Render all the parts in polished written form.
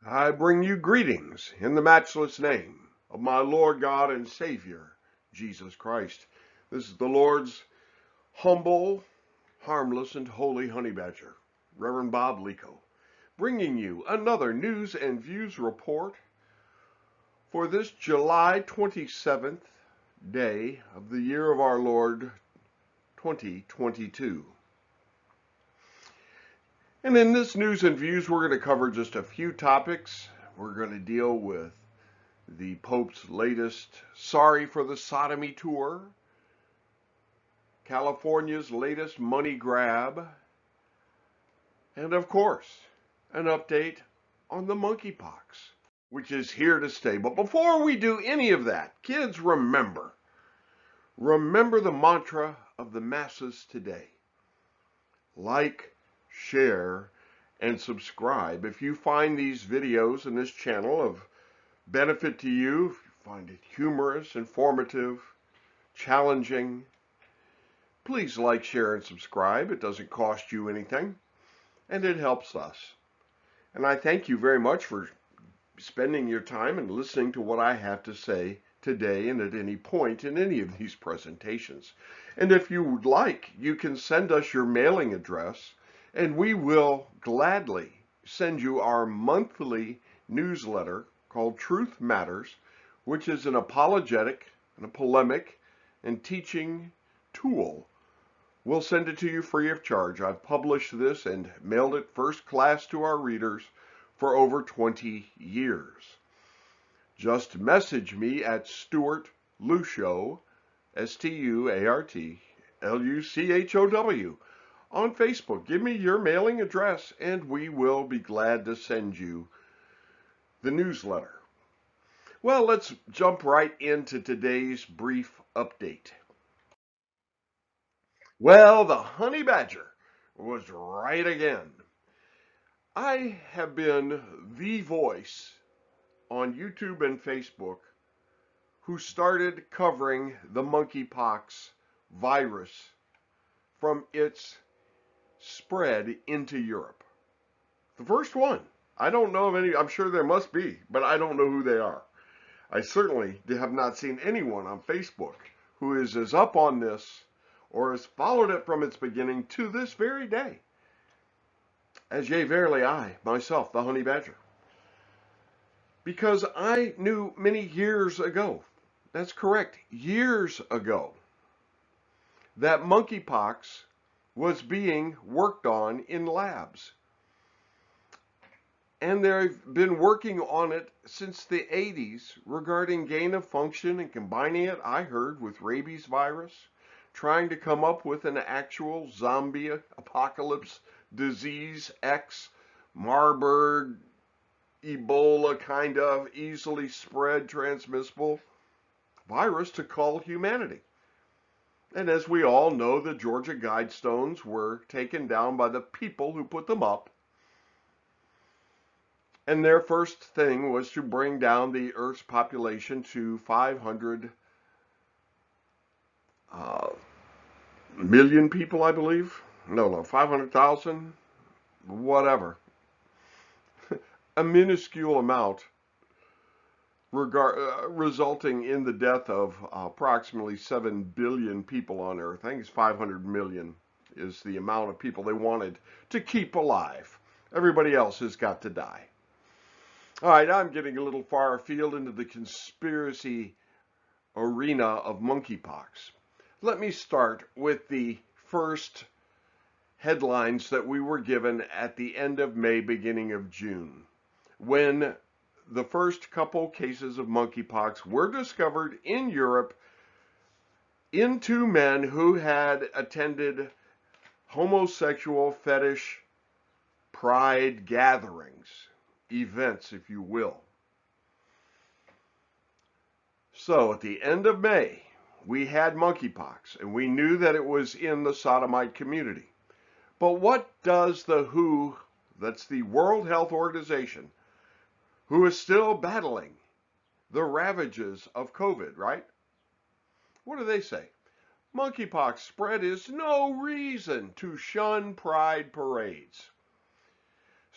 I bring you greetings in the matchless name of my Lord God and Savior, Jesus Christ. This is the Lord's humble, harmless, and holy honey badger, Reverend Bob Lico, bringing you another news and views report for this July 27th day of the year of our Lord 2022. And in this news and views, we're going to cover just a few topics. We're going to deal with the Pope's latest Sorry for the Sodomy tour, California's latest money grab, and of course, an update on the monkeypox, which is here to stay. But before we do any of that, kids, remember the mantra of the masses today. Like, share, and subscribe. If you find these videos and this channel of benefit to you, if you find it humorous, informative, challenging, please like, share, and subscribe. It doesn't cost you anything, and it helps us. And I thank you very much for spending your time and listening to what I have to say today and at any point in any of these presentations. And if you would like, you can send us your mailing address, and we will gladly send you our monthly newsletter called Truth Matters, which is an apologetic and a polemic and teaching tool. We'll send it to you free of charge. I've published this and mailed it first class to our readers for over 20 years. Just message me at Stuart Luchow, StuartLuchow, on Facebook. Give me your mailing address, and we will be glad to send you the newsletter. Well, let's jump right into today's brief update. Well, the honey badger was right again. I have been the voice on YouTube and Facebook who started covering the monkeypox virus from its spread into Europe. The first one. I don't know of any, I'm sure there must be, but I don't know who they are. I certainly have not seen anyone on Facebook who is as up on this or has followed it from its beginning to this very day as yea, verily I, myself, the honey badger. Because I knew many years ago, that's correct, years ago, that monkeypox was being worked on in labs. And they've been working on it since the 80s regarding gain of function and combining it, I heard, with rabies virus, trying to come up with an actual zombie apocalypse disease X, Marburg, Ebola kind of easily spread transmissible virus to cull humanity. And as we all know, the Georgia Guidestones were taken down by the people who put them up. And their first thing was to bring down the Earth's population to 500 million people, I believe. No, 500,000, whatever. A minuscule amount, resulting in the death of approximately 7 billion people on Earth. I think it's 500 million is the amount of people they wanted to keep alive. Everybody else has got to die. All right, I'm getting a little far afield into the conspiracy arena of monkeypox. Let me start with the first headlines that we were given at the end of May, beginning of June, when the first couple cases of monkeypox were discovered in Europe in two men who had attended homosexual fetish pride gatherings, events, if you will. So at the end of May, we had monkeypox, and we knew that it was in the sodomite community. But what does the WHO, that's the World Health Organization, who is still battling the ravages of COVID, right? What do they say? Monkeypox spread is no reason to shun pride parades.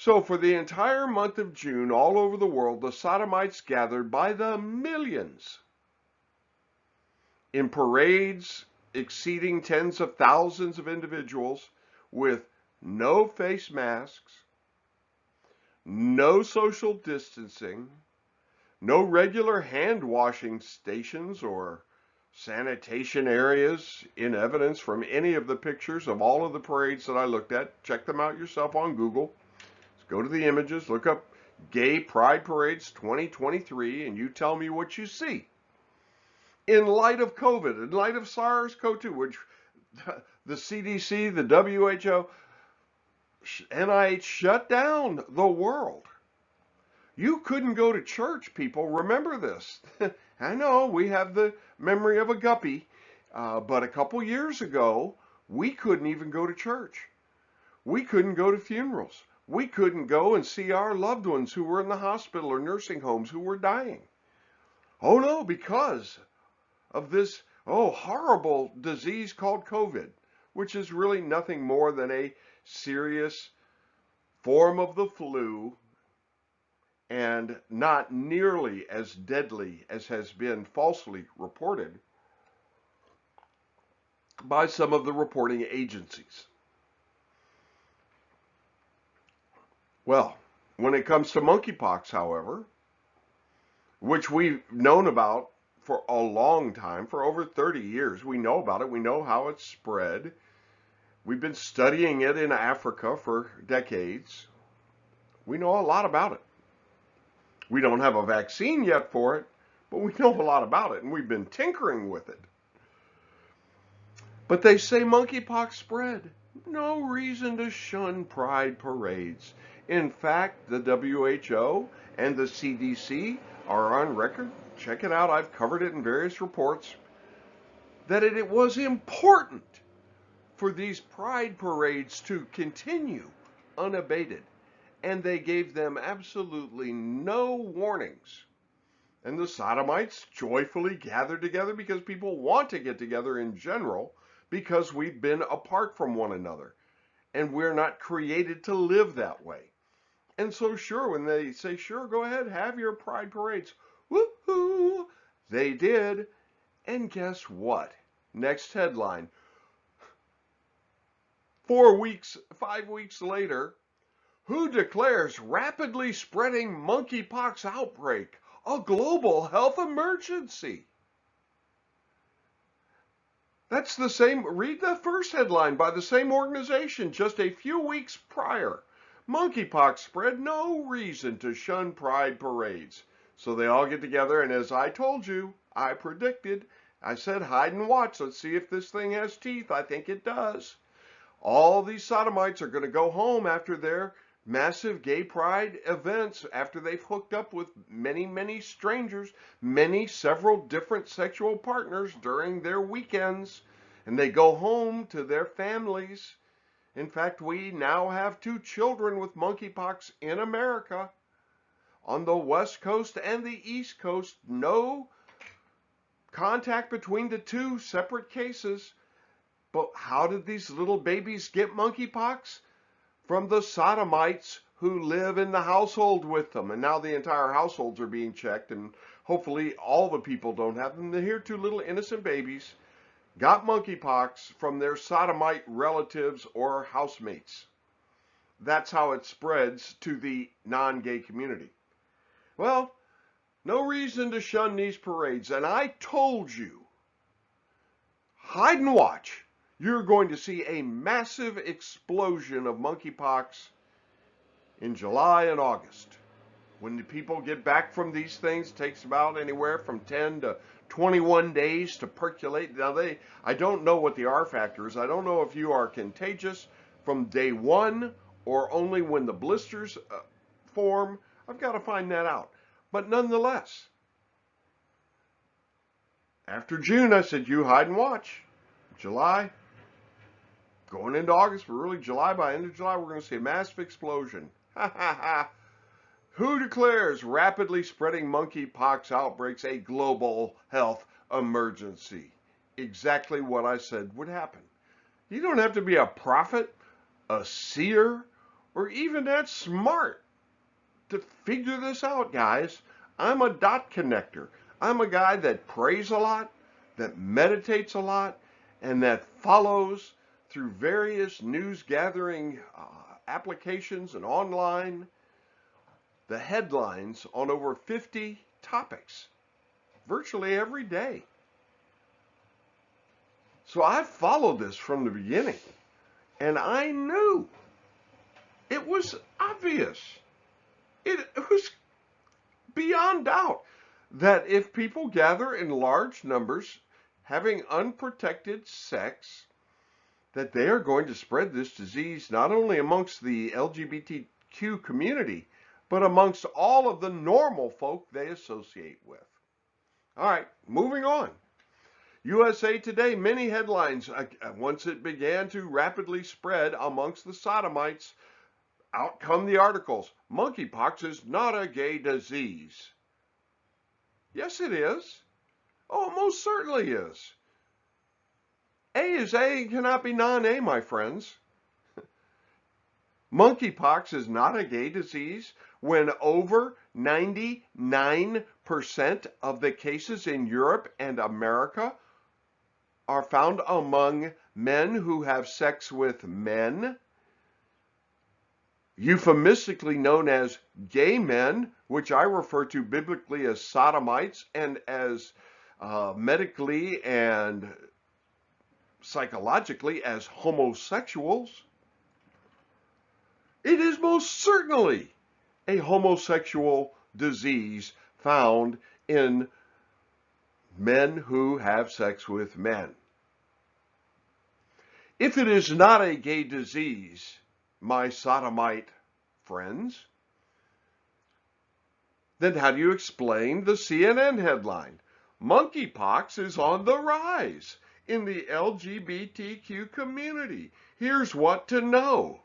So for the entire month of June, all over the world, the Sodomites gathered by the millions in parades exceeding tens of thousands of individuals with no face masks, no social distancing, no regular hand washing stations or sanitation areas in evidence from any of the pictures of all of the parades that I looked at. Check them out yourself on Google. Just go to the images, look up Gay Pride Parades 2023, and you tell me what you see. In light of COVID, in light of SARS-CoV-2, which the CDC, the WHO, NIH shut down the world. You couldn't go to church, people. Remember this. I know we have the memory of a guppy, but a couple years ago, we couldn't even go to church. We couldn't go to funerals. We couldn't go and see our loved ones who were in the hospital or nursing homes who were dying. Oh no, because of this, horrible disease called COVID, which is really nothing more than a serious form of the flu and not nearly as deadly as has been falsely reported by some of the reporting agencies. Well, when it comes to monkeypox, however, which we've known about for a long time, for over 30 years, we know about it, we know how it's spread. We've been studying it in Africa for decades. We know a lot about it. We don't have a vaccine yet for it, but we know a lot about it, and we've been tinkering with it. But they say monkeypox spread. No reason to shun pride parades. In fact, the WHO and the CDC are on record. Check it out. I've covered it in various reports. That it was important for these pride parades to continue unabated. And they gave them absolutely no warnings. And the Sodomites joyfully gathered together because people want to get together in general because we've been apart from one another. And we're not created to live that way. And so sure, when they say, sure, go ahead, have your pride parades. Woohoo! They did. And guess what? Next headline. 5 weeks later, who declares rapidly spreading monkeypox outbreak a global health emergency? That's the same, read the first headline by the same organization just a few weeks prior. Monkeypox spread, no reason to shun pride parades. So they all get together, and as I told you, I predicted, I said hide and watch, let's see if this thing has teeth. I think it does. All these sodomites are going to go home after their massive gay pride events, after they've hooked up with many strangers, several different sexual partners during their weekends, and they go home to their families. In fact, we now have 2 children with monkeypox in America. On the West Coast and the East Coast, no contact between the 2 separate cases. But how did these little babies get monkeypox? From the sodomites who live in the household with them. And now the entire households are being checked, and hopefully all the people don't have them. Here 2 little innocent babies got monkeypox from their sodomite relatives or housemates. That's how it spreads to the non-gay community. Well, no reason to shun these parades. And I told you, hide and watch. You're going to see a massive explosion of monkeypox in July and August. When the people get back from these things, it takes about anywhere from 10 to 21 days to percolate. Now, I don't know what the R factor is. I don't know if you are contagious from day 1 or only when the blisters form. I've got to find that out. But nonetheless, after June, I said, you hide and watch. July, going into August, but really July, by end of July, we're going to see a massive explosion. Who declares rapidly spreading monkeypox outbreaks a global health emergency? Exactly what I said would happen. You don't have to be a prophet, a seer, or even that smart to figure this out, guys. I'm a dot connector. I'm a guy that prays a lot, that meditates a lot, and that follows through various news gathering applications and online the headlines on over 50 topics virtually every day. So I followed this from the beginning, and I knew it was obvious. It was beyond doubt that if people gather in large numbers having unprotected sex, that they are going to spread this disease not only amongst the LGBTQ community, but amongst all of the normal folk they associate with. All right, moving on. USA Today, many headlines. Once it began to rapidly spread amongst the sodomites, out come the articles. Monkeypox is not a gay disease. Yes, it is. Oh, it most certainly is. A is A and cannot be non-A, my friends. Monkeypox is not a gay disease when over 99% of the cases in Europe and America are found among men who have sex with men, euphemistically known as gay men, which I refer to biblically as sodomites and as medically and psychologically as homosexuals. It is most certainly a homosexual disease found in men who have sex with men. If it is not a gay disease, my sodomite friends, then how do you explain the CNN headline? Monkeypox is on the rise in the LGBTQ community. Here's what to know.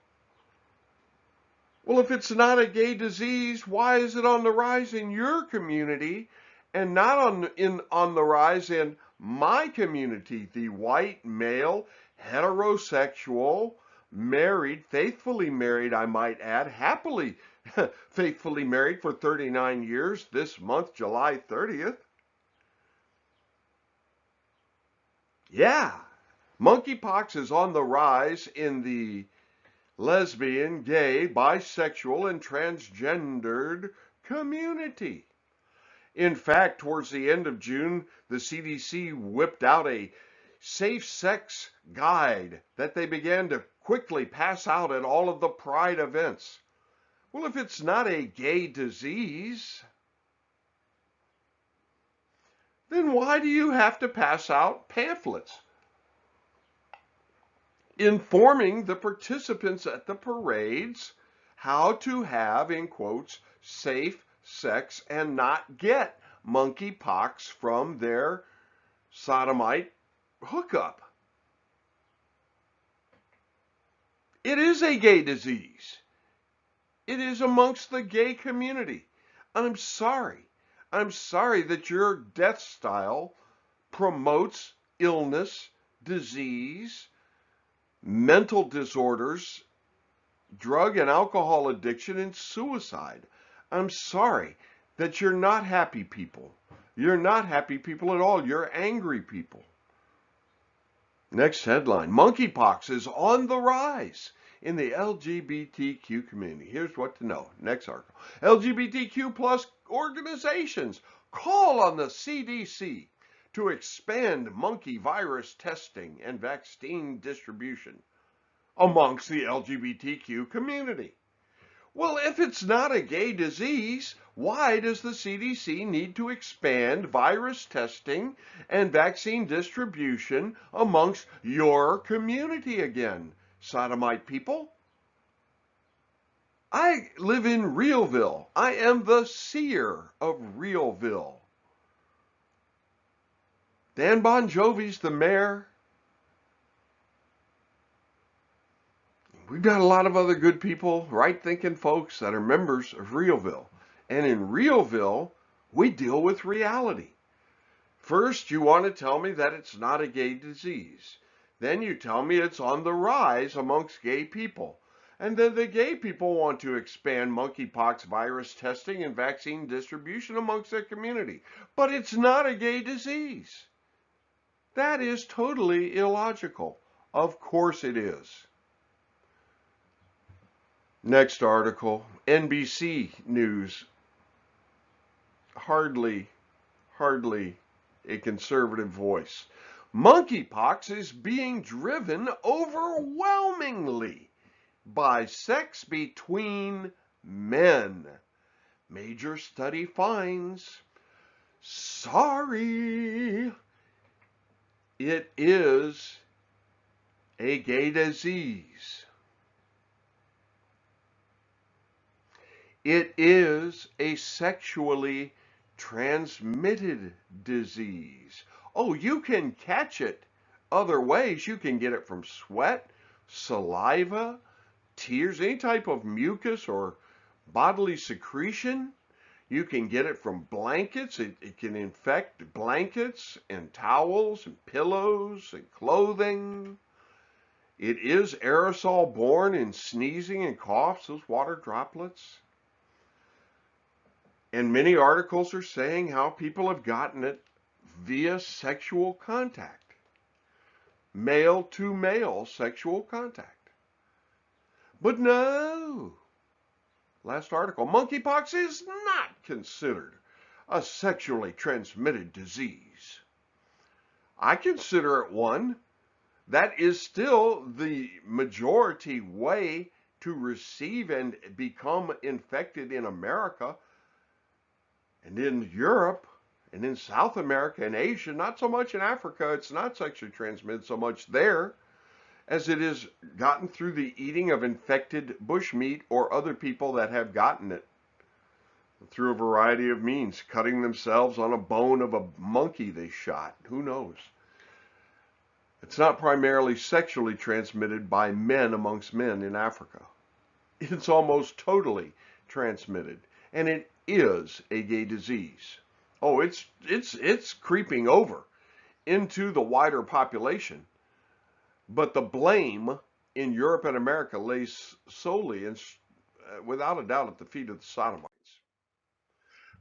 Well, if it's not a gay disease, why is it on the rise in your community and not on the rise in my community, the white, male, heterosexual, married, faithfully married, I might add, happily faithfully married for 39 years this month, July 30th? Yeah, monkeypox is on the rise in the lesbian, gay, bisexual, and transgendered community. In fact, towards the end of June, the CDC whipped out a safe sex guide that they began to quickly pass out at all of the Pride events. Well, if it's not a gay disease, then why do you have to pass out pamphlets informing the participants at the parades how to have, in quotes, safe sex and not get monkeypox from their sodomite hookup? It is a gay disease. It is amongst the gay community. I'm sorry. I'm sorry that your death style promotes illness, disease, mental disorders, drug and alcohol addiction, and suicide. I'm sorry that you're not happy people. You're not happy people at all. You're angry people. Next headline, monkeypox is on the rise in the LGBTQ community. Here's what to know. Next article. LGBTQ plus organizations call on the CDC to expand monkey virus testing and vaccine distribution amongst the LGBTQ community. Well, if it's not a gay disease, why does the CDC need to expand virus testing and vaccine distribution amongst your community again, sodomite people? I live in Realville. I am the seer of Realville. Dan Bon Jovi's the mayor. We've got a lot of other good people, right-thinking folks that are members of Realville. And in Realville, we deal with reality. First, you want to tell me that it's not a gay disease. Then you tell me it's on the rise amongst gay people. And then the gay people want to expand monkeypox virus testing and vaccine distribution amongst their community. But it's not a gay disease. That is totally illogical. Of course it is. Next article, NBC News. Hardly a conservative voice. Monkeypox is being driven overwhelmingly by sex between men. Major study finds. Sorry, it is a gay disease. It is a sexually transmitted disease. Oh, you can catch it other ways. You can get it from sweat, saliva, tears, any type of mucus or bodily secretion. You can get it from blankets. It can infect blankets and towels and pillows and clothing. It is aerosol borne in sneezing and coughs, those water droplets. And many articles are saying how people have gotten it via sexual contact. Male to male sexual contact. But no. Last article, monkeypox is not considered a sexually transmitted disease. I consider it one. That is still the majority way to receive and become infected in America and in Europe and in South America and Asia. Not so much in Africa. It's not sexually transmitted so much there as it is gotten through the eating of infected bushmeat or other people that have gotten it through a variety of means, cutting themselves on a bone of a monkey they shot. Who knows? It's not primarily sexually transmitted by men amongst men in Africa. It's almost totally transmitted, and it is a gay disease. Oh, it's creeping over into the wider population. But the blame in Europe and America lays solely and without a doubt at the feet of the Sodomites.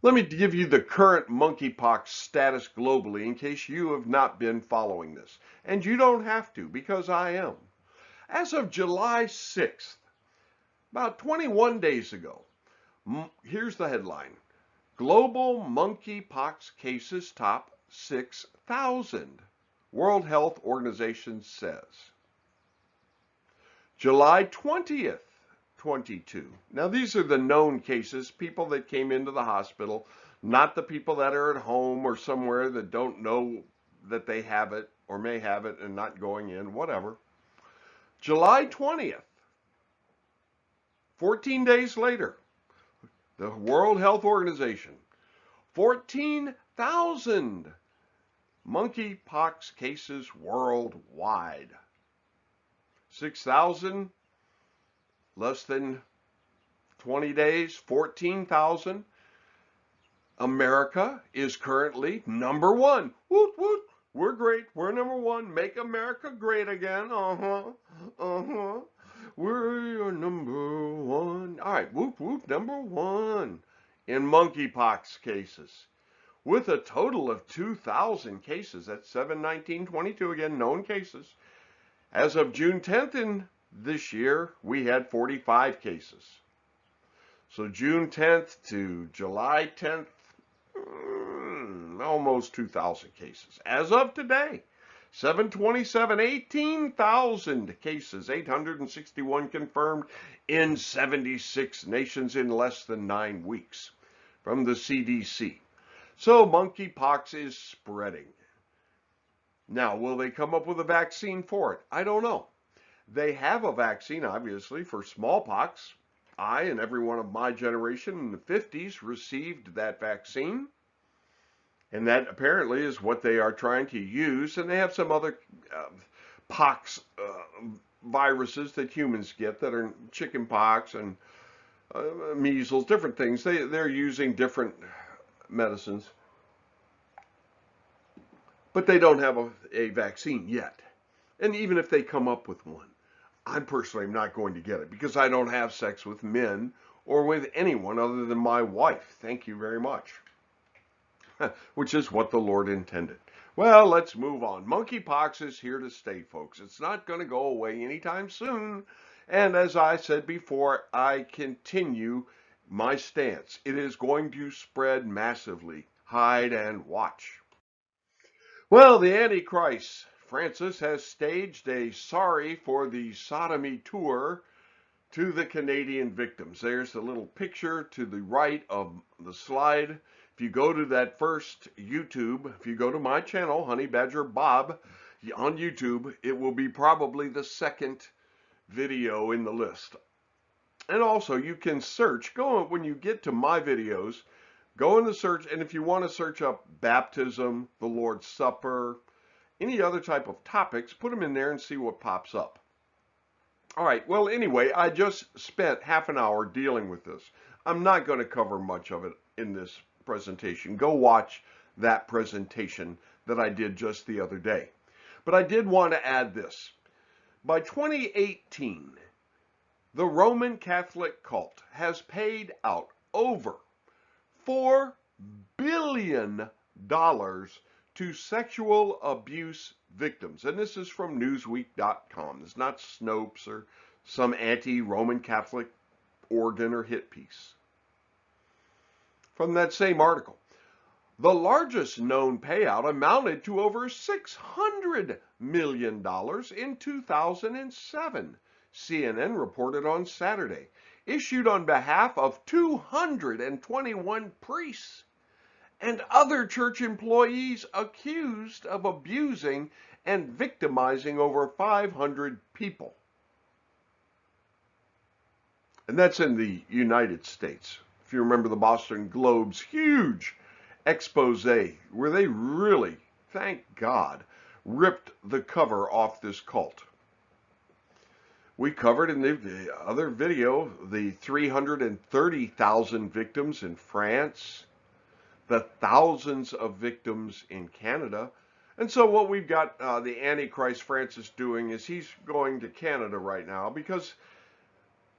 Let me give you the current monkeypox status globally in case you have not been following this. And you don't have to, because I am. As of July 6th, about 21 days ago, here's the headline. Global monkeypox cases top 6,000. World Health Organization says. July 20th, 22. Now these are the known cases, people that came into the hospital, not the people that are at home or somewhere that don't know that they have it or may have it and not going in, whatever. July 20th, 14 days later, the World Health Organization, 14,000 monkeypox cases worldwide. 6,000, less than 20 days, 14,000. America is currently number one. Woot, woot. We're great. We're number one. Make America great again. We're number one. All right, whoop, whoop, number one in monkeypox cases. With a total of 2,000 cases. That's 7/19/22, again, known cases. As of June 10th in this year, we had 45 cases. So June 10th to July 10th, almost 2,000 cases. As of today, 7/27, 18,000 cases, 861 confirmed in 76 nations in less than 9 weeks from the CDC. So monkeypox is spreading. Now, will they come up with a vaccine for it? I don't know. They have a vaccine, obviously, for smallpox. I and everyone of my generation in the 50s received that vaccine. And that apparently is what they are trying to use. And they have some other pox viruses that humans get that are chicken pox and measles, different things. They're using different medicines. But they don't have a vaccine yet. And even if they come up with one, I personally am not going to get it because I don't have sex with men or with anyone other than my wife. Thank you very much. Which is what the Lord intended. Well, let's move on. Monkeypox is here to stay, folks. It's not going to go away anytime soon. And as I said before, I continue my stance. It is going to spread massively. Hide and watch. Well, the Antichrist, Francis, has staged a sorry for the Sodomy tour to the Canadian victims. There's the little picture to the right of the slide. If you go to that first YouTube, if you go to my channel, Honey Badger Bob, on YouTube, it will be probably the second video in the list. And also, you can search, when you get to my videos, go in the search, and if you want to search up baptism, the Lord's Supper, any other type of topics, put them in there and see what pops up. All right, well, anyway, I just spent half an hour dealing with this. I'm not going to cover much of it in this presentation. Go watch that presentation that I did just the other day. But I did want to add this. By 2018, the Roman Catholic cult has paid out over $4 billion to sexual abuse victims. And this is from Newsweek.com. It's not Snopes or some anti-Roman Catholic organ or hit piece. From that same article, the largest known payout amounted to over $600 million in 2007, CNN reported on Saturday, issued on behalf of 221 priests and other church employees accused of abusing and victimizing over 500 people. And that's in the United States. If you remember the Boston Globe's huge expose, where they really, thank God, ripped the cover off this cult. We covered in the other video the 330,000 victims in France, the thousands of victims in Canada. And so what we've got the Antichrist Francis doing is he's going to Canada right now because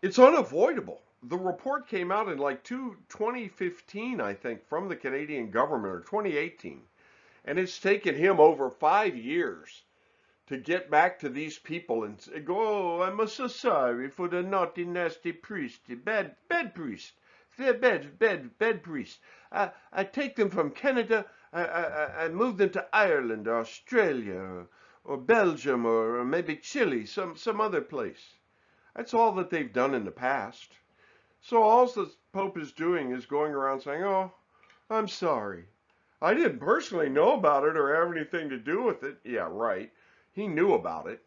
it's unavoidable. The report came out in like 2015, I think, from the Canadian government, or 2018. And it's taken him over 5 years to get back to these people and go, oh, I'm so sorry for the naughty, nasty priest, bad priest, bad priest. I take them from Canada, I move them to Ireland or Australia or Belgium or maybe Chile, some other place. That's all that they've done in the past. So all the Pope is doing is going around saying, oh, I'm sorry. I didn't personally know about it or have anything to do with it. Yeah, right. He knew about it.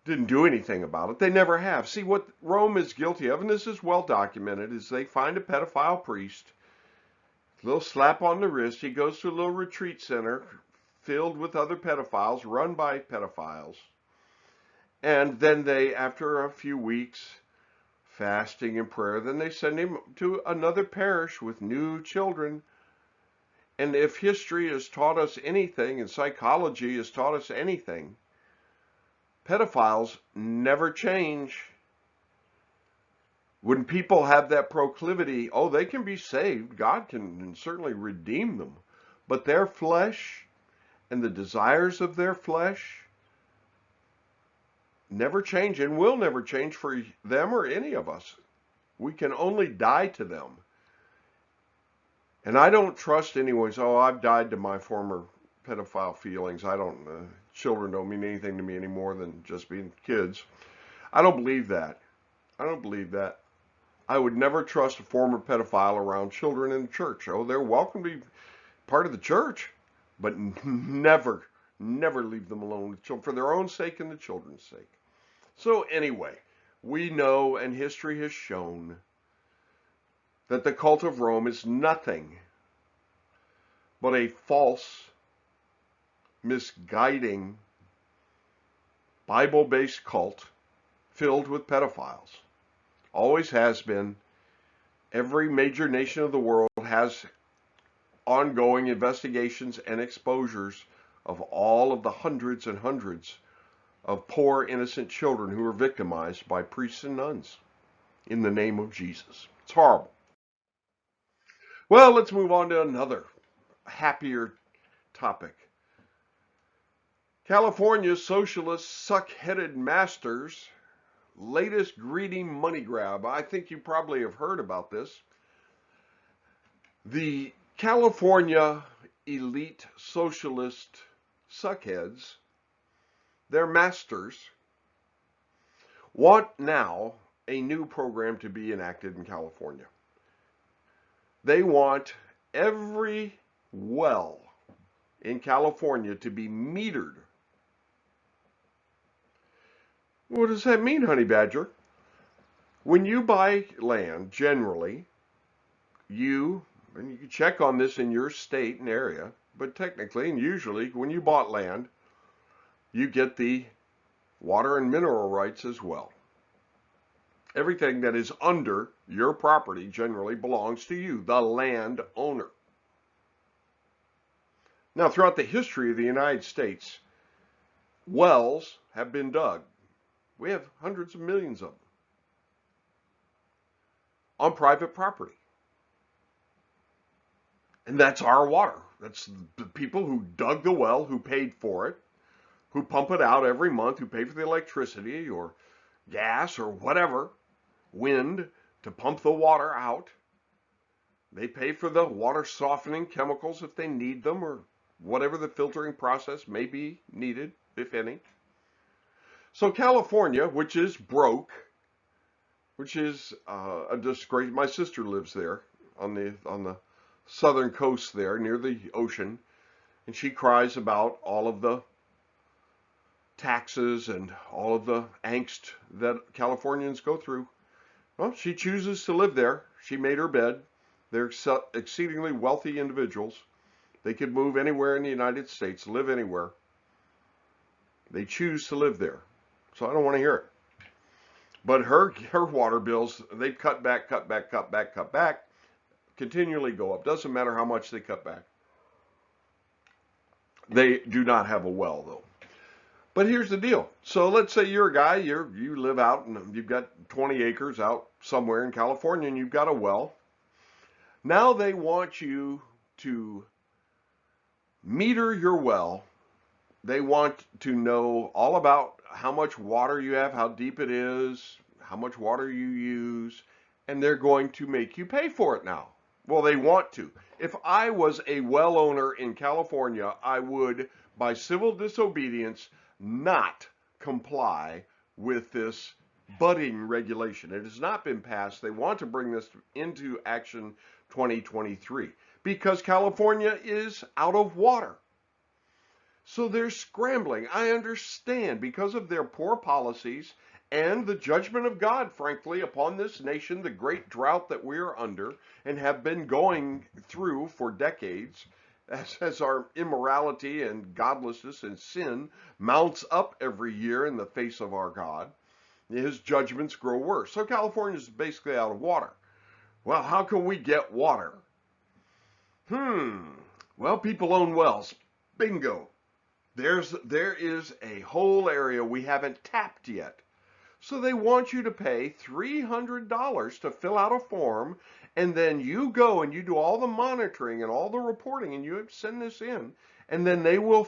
Didn't do anything about it. They never have. See, what Rome is guilty of, and this is well documented, is they find a pedophile priest, a little slap on the wrist. He goes to a little retreat center filled with other pedophiles, run by pedophiles. And then they, after a few weeks, fasting and prayer, then they send him to another parish with new children. And if history has taught us anything, and psychology has taught us anything, pedophiles never change. When people have that proclivity, oh, they can be saved. God can certainly redeem them. But their flesh and the desires of their flesh never change and will never change for them or any of us. We can only die to them. And I don't trust anyone's, oh, I've died to my former pedophile feelings. Children don't mean anything to me any more than just being kids. I don't believe that. I don't believe that. I would never trust a former pedophile around children in the church. Oh, they're welcome to be part of the church, but never leave them alone for their own sake and the children's sake. So anyway, we know, and history has shown, that the cult of Rome is nothing but a false, misguiding, Bible-based cult filled with pedophiles. Always has been. Every major nation of the world has ongoing investigations and exposures of all of the hundreds and hundreds of poor innocent children who are victimized by priests and nuns in the name of Jesus. It's horrible. Well, let's move on to another happier topic. California's socialist suck-headed masters' latest greedy money grab. I think you probably have heard about this. The California elite socialist suckheads, their masters, want now a new program to be enacted in California. They want every well in California to be metered. What does that mean, Honey Badger? When you buy land, generally, and you can check on this in your state and area, but technically and usually when you bought land, you get the water and mineral rights as well. Everything that is under your property generally belongs to you, the landowner. Now, throughout the history of the United States, wells have been dug. We have hundreds of millions of them on private property. And that's our water. That's the people who dug the well, who paid for it, who pump it out every month, who pay for the electricity or gas or whatever, wind to pump the water out. They pay for the water softening chemicals if they need them, or whatever the filtering process may be needed, if any. So California, which is broke, which is a disgrace. My sister lives there on the southern coast there near the ocean, and she cries about all of the taxes and all of the angst that Californians go through. Well, she chooses to live there. She made her bed. They're exceedingly wealthy individuals. They could move anywhere in the United States, live anywhere. They choose to live there. So I don't want to hear it. But her water bills, they cut back, continually go up. Doesn't matter how much they cut back. They do not have a well, though. But here's the deal. So let's say you're a guy, you live out and you've got 20 acres out somewhere in California and you've got a well. Now they want you to meter your well. They want to know all about how much water you have, how deep it is, how much water you use, and they're going to make you pay for it now. Well, they want to. If I was a well owner in California, I would, by civil disobedience, not comply with this budding regulation. It has not been passed. They want to bring this into action 2023 because California is out of water. So they're scrambling. I understand because of their poor policies and the judgment of God, frankly, upon this nation, the great drought that we are under and have been going through for decades, as our immorality and godlessness and sin mounts up every year in the face of our God. His judgments grow worse. So California is basically out of water. Well, how can we get water? Well, people own wells. Bingo. There is a whole area we haven't tapped yet. So they want you to pay $300 to fill out a form, and then you go and you do all the monitoring and all the reporting, and you send this in, and then they will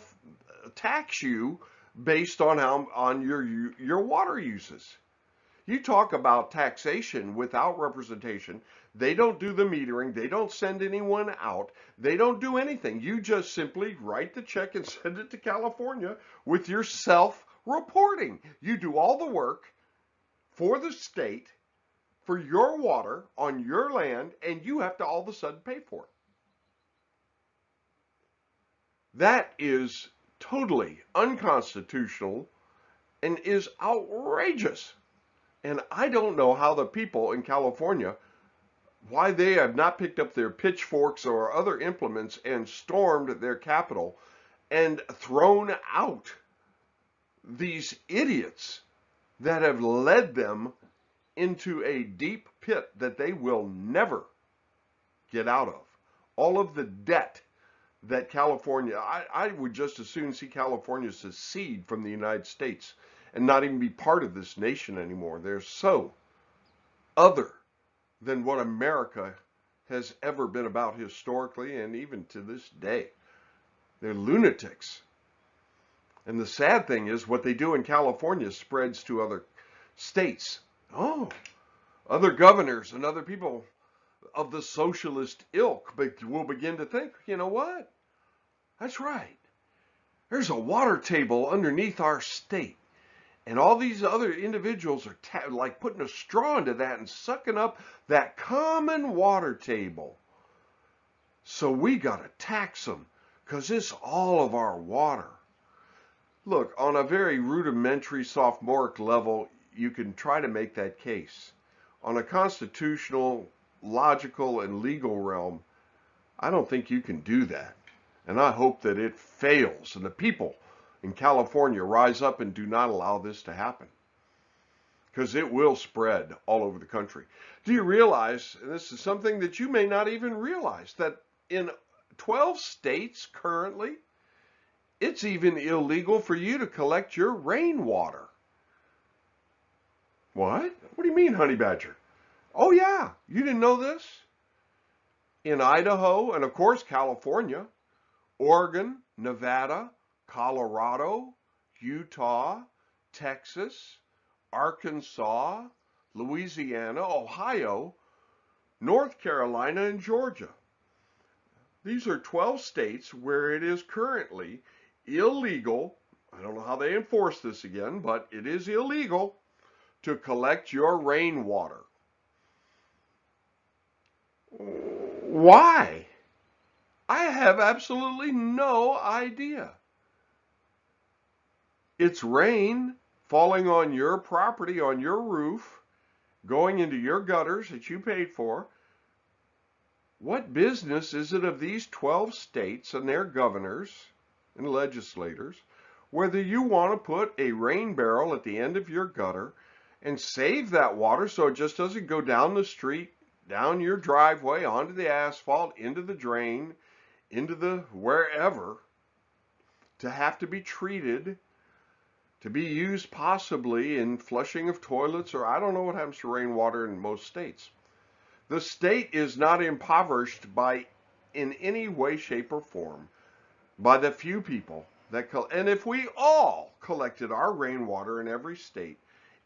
tax you based on your water uses. You talk about taxation without representation. They don't do the metering. They don't send anyone out. They don't do anything. You just simply write the check and send it to California with your self-reporting. You do all the work for the state, for your water on your land, and you have to all of a sudden pay for it. That is totally unconstitutional and is outrageous. And I don't know how the people in California, why they have not picked up their pitchforks or other implements and stormed their capital and thrown out these idiots that have led them into a deep pit that they will never get out of. All of the debt that California, I would just as soon see California secede from the United States and not even be part of this nation anymore. They're so other than what America has ever been about historically and even to this day. They're lunatics. And the sad thing is what they do in California spreads to other states. Oh, other governors and other people of the socialist ilk will begin to think, you know what? That's right. There's a water table underneath our state. And all these other individuals are like putting a straw into that and sucking up that common water table. So we got to tax them because it's all of our water. Look, on a very rudimentary sophomoric level, you can try to make that case. On a constitutional, logical, and legal realm, I don't think you can do that. And I hope that it fails and the people in California rise up and do not allow this to happen. Because it will spread all over the country. Do you realize, and this is something that you may not even realize, that in 12 states currently, it's even illegal for you to collect your rainwater. What? What do you mean, honey badger? Oh yeah, you didn't know this? In Idaho, and of course California, Oregon, Nevada, Colorado, Utah, Texas, Arkansas, Louisiana, Ohio, North Carolina, and Georgia. These are 12 states where it is currently illegal. I don't know how they enforce this again, but it is illegal to collect your rainwater. Why? I have absolutely no idea. It's rain falling on your property, on your roof, going into your gutters that you paid for. What business is it of these 12 states and their governors and legislators whether you want to put a rain barrel at the end of your gutter and save that water so it just doesn't go down the street, down your driveway, onto the asphalt, into the drain, into the wherever, to have to be treated, to be used possibly in flushing of toilets, or I don't know what happens to rainwater in most states. The state is not impoverished by, in any way, shape, or form, by the few people that, and if we all collected our rainwater in every state,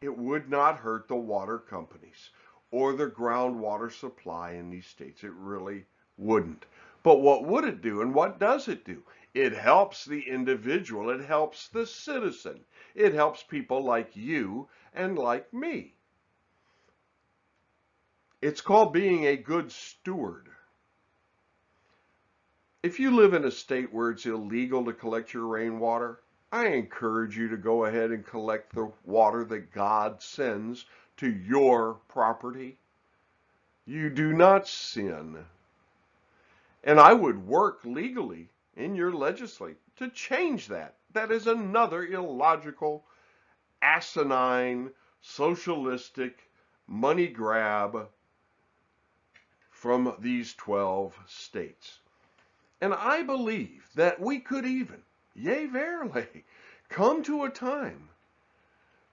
it would not hurt the water companies or the groundwater supply in these states. It really wouldn't. But what would it do, and what does it do? It helps the individual. It helps the citizen. It helps people like you and like me. It's called being a good steward. If you live in a state where it's illegal to collect your rainwater, I encourage you to go ahead and collect the water that God sends to your property. You do not sin. And I would work legally in your legislature to change that. That is another illogical, asinine, socialistic money grab from these 12 states. And I believe that we could even, yea, verily, come to a time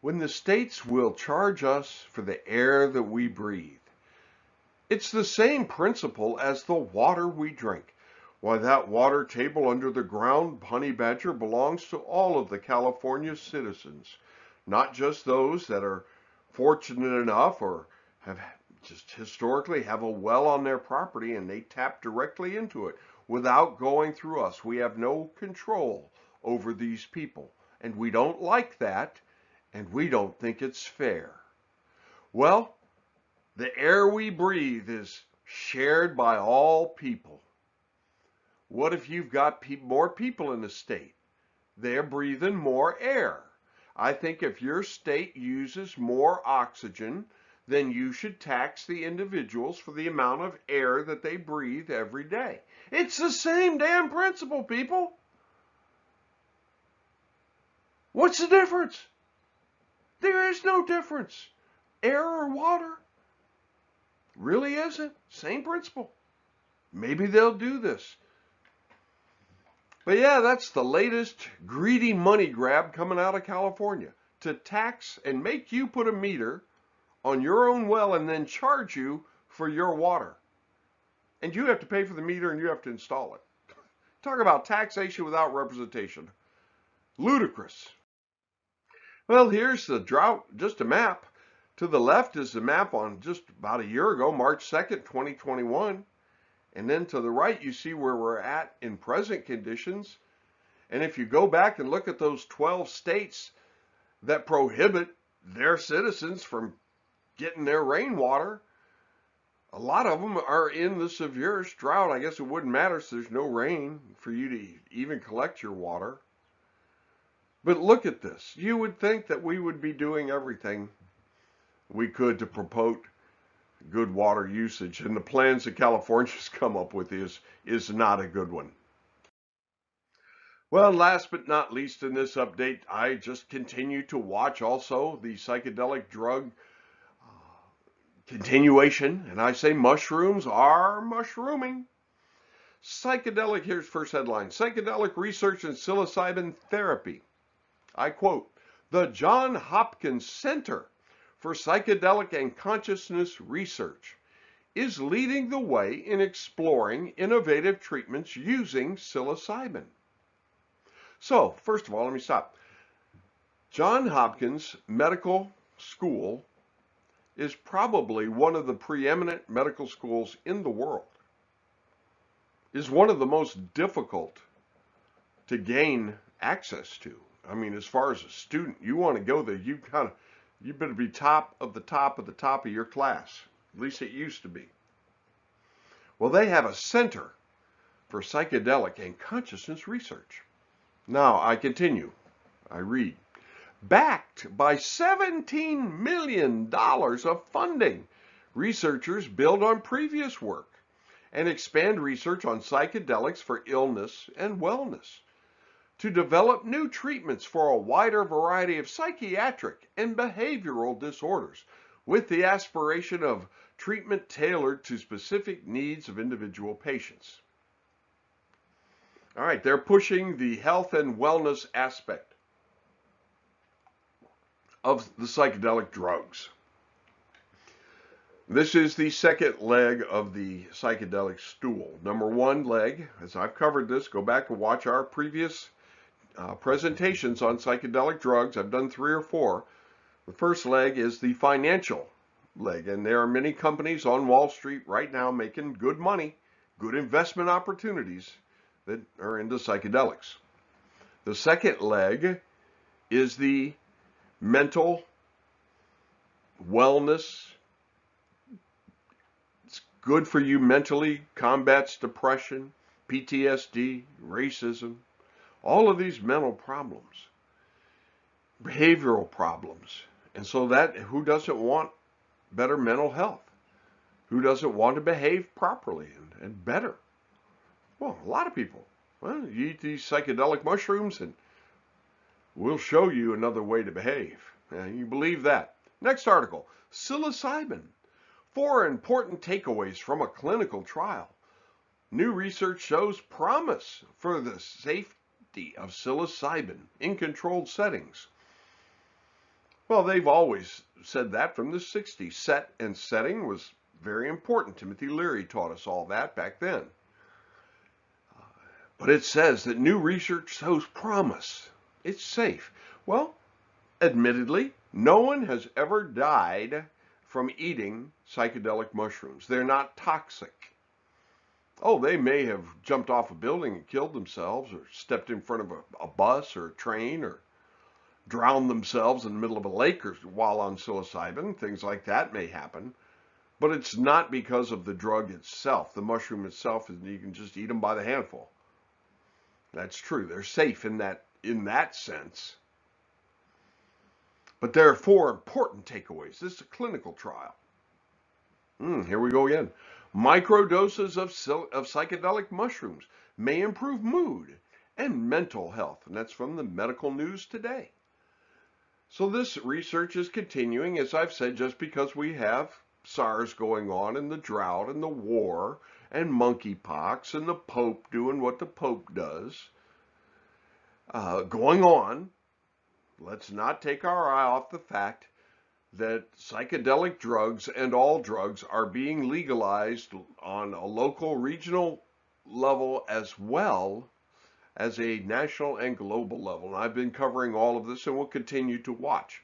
when the states will charge us for the air that we breathe. It's the same principle as the water we drink. Why, that water table under the ground, honey badger, belongs to all of the California citizens, not just those that are fortunate enough or have just historically have a well on their property and they tap directly into it without going through us. We have no control over these people, and we don't like that, and we don't think it's fair. Well, the air we breathe is shared by all people. What if you've got more people in the state? They're breathing more air. I think if your state uses more oxygen, then you should tax the individuals for the amount of air that they breathe every day. It's the same damn principle, people. What's the difference? There is no difference. Air or water? Really isn't. Same principle. Maybe they'll do this. But yeah, that's the latest greedy money grab coming out of California to tax and make you put a meter on your own well and then charge you for your water. And you have to pay for the meter and you have to install it. Talk about taxation without representation. Ludicrous. Well, here's the drought, just a map. To the left is the map on just about a year ago, March 2nd, 2021. And then to the right, you see where we're at in present conditions. And if you go back and look at those 12 states that prohibit their citizens from getting their rainwater, a lot of them are in the severest drought. I guess it wouldn't matter so there's no rain for you to even collect your water. But look at this. You would think that we would be doing everything we could to promote good water usage, and the plans that California's come up with is not a good one. Well, last but not least in this update, I just continue to watch also the psychedelic drug continuation, and I say mushrooms are mushrooming. Psychedelic, here's first headline, psychedelic research and psilocybin therapy. I quote, the Johns Hopkins Center for Psychedelic and Consciousness Research is leading the way in exploring innovative treatments using psilocybin. So, first of all, let me stop. Johns Hopkins Medical School is probably one of the preeminent medical schools in the world. Is one of the most difficult to gain access to. I mean, as far as a student, you want to go there, you better be top of the top of the top of your class. At least it used to be. Well, they have a center for psychedelic and consciousness research. Now, I continue. I read. Backed by $17 million of funding, researchers build on previous work and expand research on psychedelics for illness and wellness to develop new treatments for a wider variety of psychiatric and behavioral disorders with the aspiration of treatment tailored to specific needs of individual patients. All right, they're pushing the health and wellness aspect of the psychedelic drugs. This is the second leg of the psychedelic stool. Number one leg, as I've covered this, go back and watch our previous presentations on psychedelic drugs. I've done 3 or 4. The first leg is the financial leg, and there are many companies on Wall Street right now making good money, good investment opportunities that are into psychedelics. The second leg is the mental wellness. It's good for you mentally, combats depression, PTSD, racism, all of these mental problems, behavioral problems. And so that, who doesn't want better mental health? Who doesn't want to behave properly and better? Well, a lot of people. Well, you eat these psychedelic mushrooms and we'll show you another way to behave. You believe that. Next article, psilocybin. 4 important takeaways from a clinical trial. New research shows promise for the safety of psilocybin in controlled settings. Well, they've always said that from the 60s. Set and setting was very important. Timothy Leary taught us all that back then. But it says that new research shows promise. It's safe. Well, admittedly, no one has ever died from eating psychedelic mushrooms. They're not toxic. Oh, they may have jumped off a building and killed themselves, or stepped in front of a bus or a train, or drowned themselves in the middle of a lake or while on psilocybin. Things like that may happen. But it's not because of the drug itself. The mushroom itself, you can just eat them by the handful. That's true. They're safe in that sense. But there are 4 important takeaways. This is a clinical trial. Here we go again. Microdoses of psychedelic mushrooms may improve mood and mental health. And that's from the Medical News Today. So this research is continuing, as I've said, just because we have SARS going on and the drought and the war and monkeypox and the Pope doing what the Pope does. going on. Let's not take our eye off the fact that psychedelic drugs and all drugs are being legalized on a local, regional level as well as a national and global level. And I've been covering all of this and will continue to watch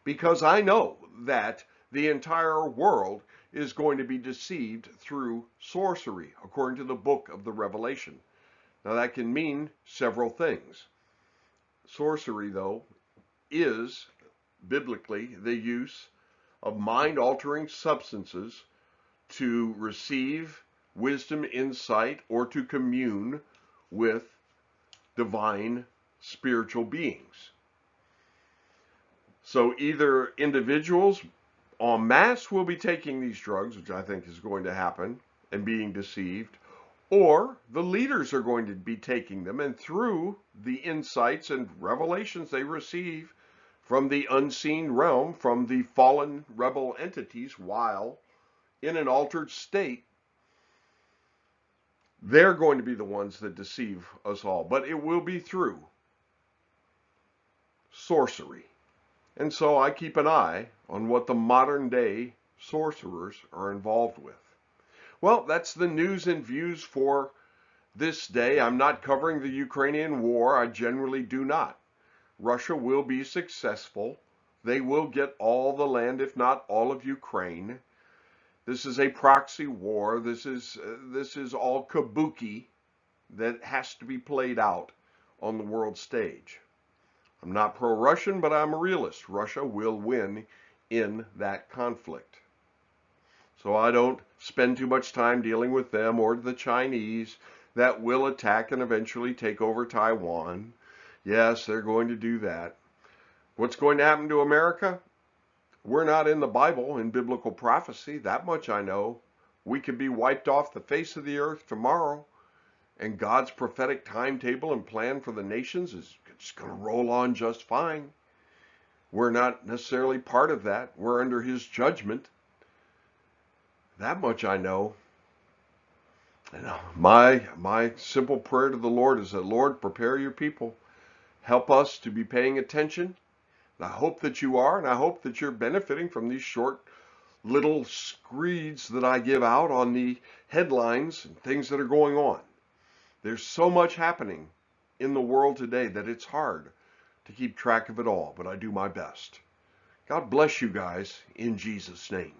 because I know that the entire world is going to be deceived through sorcery, according to the book of the Revelation. Now, that can mean several things. Sorcery, though, is biblically the use of mind-altering substances to receive wisdom, insight, or to commune with divine spiritual beings. So either individuals en masse will be taking these drugs, which I think is going to happen, and being deceived, or the leaders are going to be taking them, and through the insights and revelations they receive from the unseen realm, from the fallen rebel entities while in an altered state, they're going to be the ones that deceive us all. But it will be through sorcery. And so I keep an eye on what the modern day sorcerers are involved with. Well, that's the news and views for this day. I'm not covering the Ukrainian war. I generally do not. Russia will be successful. They will get all the land, if not all of Ukraine. This is a proxy war. This is all kabuki that has to be played out on the world stage. I'm not pro-Russian, but I'm a realist. Russia will win in that conflict. So I don't spend too much time dealing with them or the Chinese that will attack and eventually take over Taiwan. Yes, they're going to do that. What's going to happen to America? We're not in the Bible, in biblical prophecy. That much I know. We could be wiped off the face of the earth tomorrow, and God's prophetic timetable and plan for the nations is just going to roll on just fine. We're not necessarily part of that. We're under his judgment. That much I know. And my simple prayer to the Lord is that, Lord, prepare your people. Help us to be paying attention. And I hope that you are, and I hope that you're benefiting from these short little screeds that I give out on the headlines and things that are going on. There's so much happening in the world today that it's hard to keep track of it all, but I do my best. God bless you guys in Jesus' name.